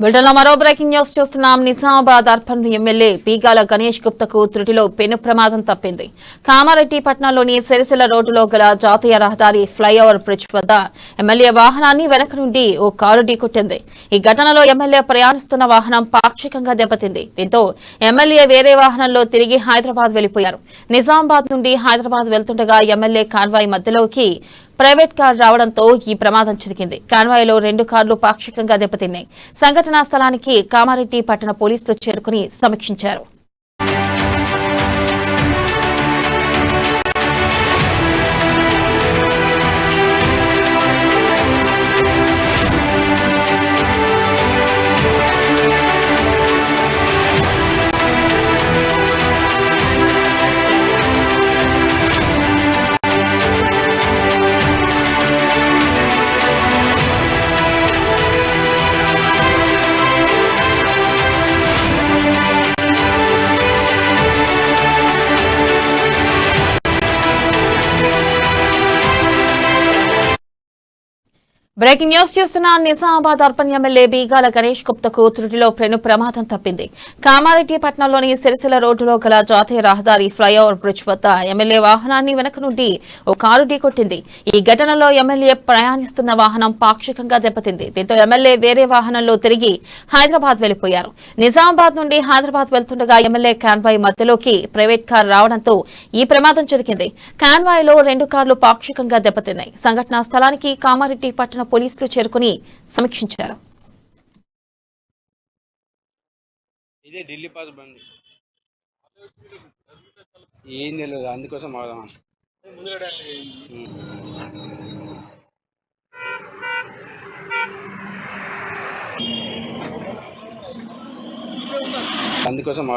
బులెటిన్లో మరో breaking news చూస్తున్నాం. నిజామాబాద్ అర్బన్ ఎమ్మెల్యే బీగాల గణేష్ గుప్తకు త్రుటిలో పెను ప్రమాదం తప్పింది. కామారెడ్డి పట్టణంలోని సిరిసిల్ల రోడ్డులో గల జాతీయ రహదారి ఫ్లైఓవర్ బ్రిడ్జ్ వద్ద ఎమ్మెల్యే వాహనాన్ని వెనక నుండి ఓ కారు ఢీకొట్టింది. ఈ ఘటనలో ఎమ్మెల్యే ప్రయాణిస్తున్న వాహనం పాక్షికంగా దెబ్బతింది. దీంతో ఎమ్మెల్యే వేరే వాహనంలో తిరిగి హైదరాబాద్ వెళ్లిపోయారు. నిజామాబాద్ నుండి హైదరాబాద్ వెళ్తుండగా ఎమ్మెల్యే కాన్వాయ్ మధ్యలోకి ప్రైవేట్ కారు రావడంతో ఈ ప్రమాదం చిరికింది. కాన్వాయ్లో 2 కార్లు పాక్షికంగా దెబ్బతిన్నాయి. సంఘటనా స్థలానికి కామారెడ్డి పట్టణ పోలీసులు చేరుకుని సమీక్షించారు. బ్రేకింగ్ న్యూస్ చూస్తున్న నిజామాబాద్ అర్బన్ ఎమ్మెల్యే బీగాల గణేష్ గుప్తకు త్రుటిలో పెను ప్రమాదం తప్పింది. కామారెడ్డి పట్టణంలోని సిరిసిల్ల రోడ్డులో గల జాతీయ రహదారి ఫ్లైఓవర్ బ్రిడ్జ్ వద్ద ఎమ్మెల్యే వాహనాన్ని వెనక నుండి ఓ కారు ఢీకొట్టింది. ఈ ఘటనలో ఎమ్మెల్యే ప్రయాణిస్తున్న వాహనం పాక్షికంగా దెబ్బతింది. దీంతో ఎమ్మెల్యే వేరే వాహనంలో తిరిగి హైదరాబాద్ వెళ్లిపోయారు. నిజామాబాద్ నుండి హైదరాబాద్ వెళ్తుండగా ఎమ్మెల్యే కాన్వాయ్ మధ్యలోకి ప్రైవేట్ కారు రావడంతో ఈ ప్రమాదం జరిగింది. కాన్వాయ్లో 2 కార్లు పాక్షికంగా దెబ్బతిన్నాయి. సంఘటనా స్థలానికి కామారెడ్డి పట్టణ పోలీసులు చేరుకుని సమీక్షించారు. ఇదే ఢిల్లీ పాస్ బండి ఏం తెలియదు, అందుకోసం అందుకోసం